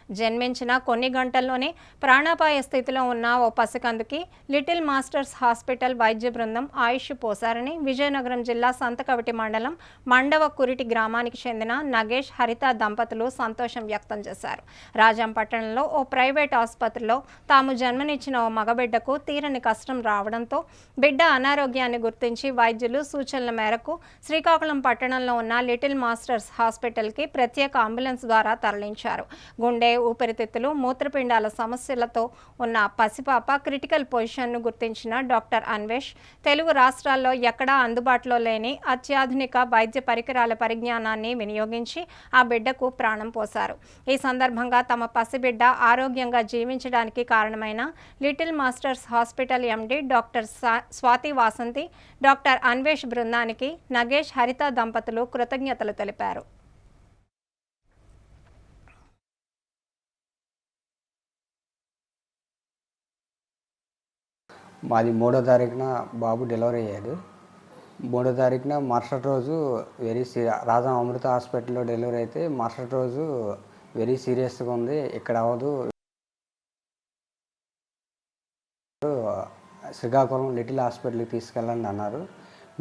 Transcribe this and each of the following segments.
జన్మించిన కొన్ని గంటల్లోనే ప్రాణాపాయ స్థితిలో ఉన్న ఓ పసికందుకి లిటిల్ మాస్టర్స్ హాస్పిటల్ వైద్య బృందం ఆయుష్ పోసారని విజయనగరం జిల్లా సంతకవిటి మండలం మండవ కురిటి గ్రామానికి చెందిన నగేష్ హరిత దంపతులు సంతోషం వ్యక్తం చేశారు. రాజంపట్టణంలో ఓ ప్రైవేట్ ఆసుపత్రిలో తాము జన్మనిచ్చిన ఓ మగబిడ్డకు తీరని కష్టం రావడంతో బిడ్డ అనారోగ్యాన్ని గుర్తించి వైద్యులు సూచనల మేరకు శ్రీకాకుళం పట్టణంలో ఉన్న లిటిల్ మాస్టర్స్ హాస్పిటల్కి ప్రత్యేక అంబులెన్స్ ద్వారా తరలించారు. గుండె, ఊపిరితిత్తులు, మూత్రపిండాల సమస్యలతో ఉన్న పసిపాప క్రిటికల్ పొజిషన్ను గుర్తించిన డాక్టర్ అన్వేష్ తెలుగు రాష్ట్రాల్లో ఎక్కడా అందుబాటులో లేని అత్యాధునిక వైద్య పరికరాల పరిజ్ఞానాన్ని వినియోగించి ఆ బిడ్డకు ప్రాణం పోశారు. ఈ సందర్భంగా తమ పసిబిడ్డ ఆరోగ్యంగా జీవించడానికి కారణమైన little masters hospital MD doctor Swathi Vasanthi, doctor Anvesh బృందానికి నగేష్ హరిత దంపతులు కృతజ్ఞతలు తెలిపారు. మాది 3వ తారీఖున బాబు డెలివరీ అయ్యాడు. 3వ తారీఖున మరుసటి రోజు రాజా అమృత హాస్పిటల్లో డెలివరీ అయితే మరుసటి రోజు వెరీ సీరియస్గా ఉంది, ఇక్కడ అవ్వదు, శ్రీకాకుళం లిటిల్ హాస్పిటల్కి తీసుకెళ్ళండి అన్నారు.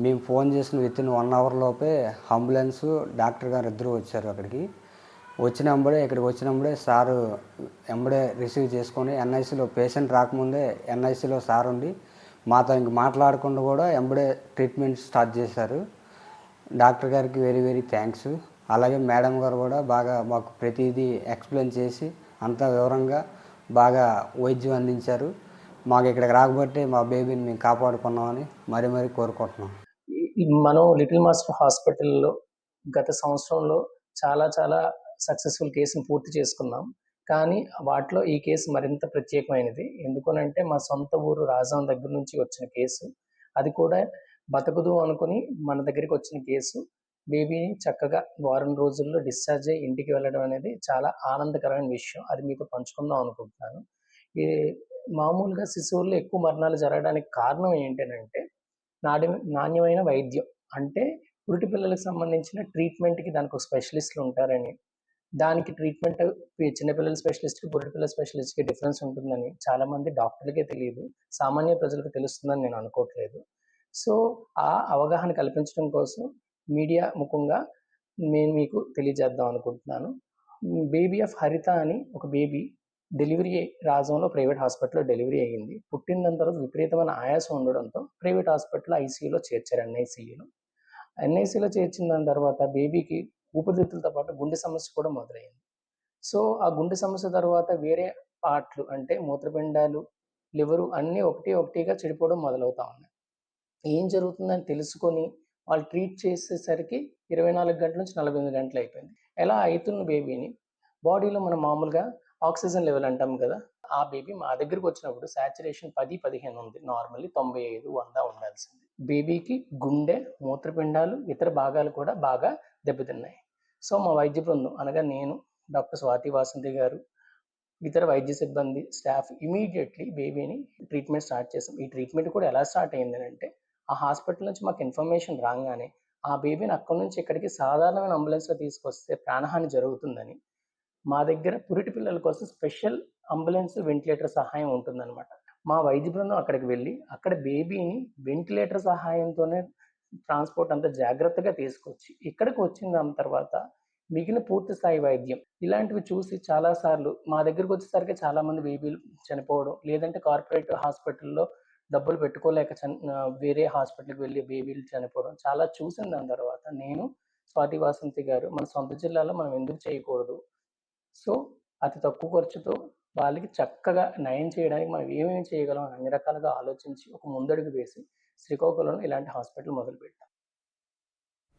మేము ఫోన్ చేసిన వితిన్ 1 అవర్ లోపే అంబులెన్సు, డాక్టర్ గారు ఇద్దరు వచ్చారు. ఇక్కడికి వచ్చినప్పుడే సారు ఎంబడే రిసీవ్ చేసుకొని ఎన్ఐసిలో పేషెంట్ రాకముందే ఎన్ఐసిలో సార్ ఉండి మాతో ఇంక మాట్లాడకుండా కూడా ఎంబడే ట్రీట్మెంట్ స్టార్ట్ చేశారు. డాక్టర్ గారికి వెరీ వెరీ థ్యాంక్స్. అలాగే మేడం గారు కూడా బాగా మాకు ప్రతిదీ ఎక్స్ప్లెయిన్ చేసి అంత వివరంగా బాగా వైద్యం అందించారు. మాకు ఇక్కడికి రాకపోతే మా బేబీని మేము కాపాడుకున్నామని మరీ కోరుకుంటున్నాం. మనం లిటిల్ మాస్టర్ హాస్పిటల్లో గత సంవత్సరంలో చాలా సక్సెస్ఫుల్ కేసును పూర్తి చేసుకున్నాం. కానీ వాటిలో ఈ కేసు మరింత ప్రత్యేకమైనది. ఎందుకనంటే మా సొంత ఊరు రాజాం దగ్గర నుంచి వచ్చిన కేసు. అది కూడా బతకదు అనుకుని మన దగ్గరికి వచ్చిన కేసు. బేబీని చక్కగా వారం రోజుల్లో డిశ్చార్జ్ అయ్యి ఇంటికి వెళ్ళడం అనేది చాలా ఆనందకరమైన విషయం. అది మీతో పంచుకుందాం అనుకుంటున్నాను. ఈ మామూలుగా శిశువుల్లో ఎక్కువ మరణాలు జరగడానికి కారణం ఏంటంటే నాణ్యమైన వైద్యం. అంటే పురిటి పిల్లలకు సంబంధించిన ట్రీట్మెంట్‌కి దానికి ఒక స్పెషలిస్టులు ఉంటారని, దానికి ట్రీట్మెంట్ చిన్నపిల్లల స్పెషలిస్ట్‌కి, పురిటి పిల్లల స్పెషలిస్ట్‌కి డిఫరెన్స్ ఉంటుందని చాలామంది డాక్టర్లకే తెలియదు. సామాన్య ప్రజలకు తెలుస్తుందని నేను అనుకోవట్లేదు. సో, ఆ అవగాహన కల్పించడం కోసం మీడియా ముఖంగా నేను మీకు తెలియజేద్దాం అనుకుంటున్నాను. బేబీ ఆఫ్ హరిత అని ఒక బేబీ డెలివరీ రాజంలో ప్రైవేట్ హాస్పిటల్‌లో డెలివరీ అయ్యింది. పుట్టిన దాని తర్వాత విపరీతమైన ఆయాసం ఉండడంతో ప్రైవేట్ హాస్పిటల్‌లో ఐసీయూలో చేర్చారు, ఎన్ఐసీయూలో. ఎన్ఐసీలో చేర్చిన దాని తర్వాత బేబీకి ఊపిరితిత్తులతో పాటు గుండె సమస్య కూడా మొదలైంది. సో, ఆ గుండె సమస్య తర్వాత వేరే పార్ట్లు అంటే మూత్రపిండాలు, లివరు అన్నీ ఒకటిగా చెడిపోవడం మొదలవుతా ఉన్నాయి. ఏం జరుగుతుందని తెలుసుకొని వాళ్ళు ట్రీట్ చేసేసరికి 24 గంటల నుంచి 48 గంటలు అయిపోయింది. ఎలా అవుతున్న బేబీని బాడీలో మనం మామూలుగా ఆక్సిజన్ లెవెల్ అంటాం కదా, ఆ బేబీ మా దగ్గరికి వచ్చినప్పుడు సాచురేషన్ 10-15 ఉంది. నార్మల్లీ 95-100 ఉండాల్సింది. బేబీకి గుండె, మూత్రపిండాలు, ఇతర భాగాలు కూడా బాగా దెబ్బతిన్నాయి. సో, మా వైద్య బృందం అనగా నేను, డాక్టర్ స్వాతి వాసంతి గారు, ఇతర వైద్య సిబ్బంది, స్టాఫ్ ఇమీడియట్లీ బేబీని ట్రీట్మెంట్ స్టార్ట్ చేసాం. ఈ ట్రీట్మెంట్ కూడా ఎలా స్టార్ట్ అయిందనంటే, ఆ హాస్పిటల్ నుంచి మాకు ఇన్ఫర్మేషన్ రాగానే ఆ బేబీని అక్కడి నుంచి ఇక్కడికి సాధారణమైన అంబులెన్స్‌లో తీసుకొస్తే ప్రాణహాని జరుగుతుందని మా దగ్గర పురిటి పిల్లల కోసం స్పెషల్ అంబులెన్స్, వెంటిలేటర్ సహాయం ఉంటుందన్నమాట. మా వైద్య బృందం అక్కడికి వెళ్ళి అక్కడ బేబీని వెంటిలేటర్ సహాయంతోనే ట్రాన్స్‌పోర్ట్ అంతా జాగ్రత్తగా తీసుకొచ్చి ఇక్కడికి వచ్చిన దాని తర్వాత మిగిలిన పూర్తి స్థాయి వైద్యం ఇలాంటివి చూసి చాలా సార్లు మా దగ్గరికి వచ్చేసరికి చాలామంది బేబీలు చనిపోవడం, లేదంటే కార్పొరేట్ హాస్పిటల్‌లో డబ్బులు పెట్టుకోలేక వేరే హాస్పిటల్‌కి వెళ్ళి బేబీలు చనిపోవడం చాలా చూసిన దాని తర్వాత నేను, స్వాతి వాసంతి గారు మన సొంత జిల్లాలో మనం ఎందుకు చేయకూడదు, సో అతి తక్కువ ఖర్చుతో వాళ్ళకి చక్కగా నయం చేయడానికి మనం ఏమేమి చేయగలం అన్ని రకాలుగా ఆలోచించి ఒక ముందడుగు వేసి శ్రీకాకుళంలో ఇలాంటి హాస్పిటల్ మొదలుపెట్టాం.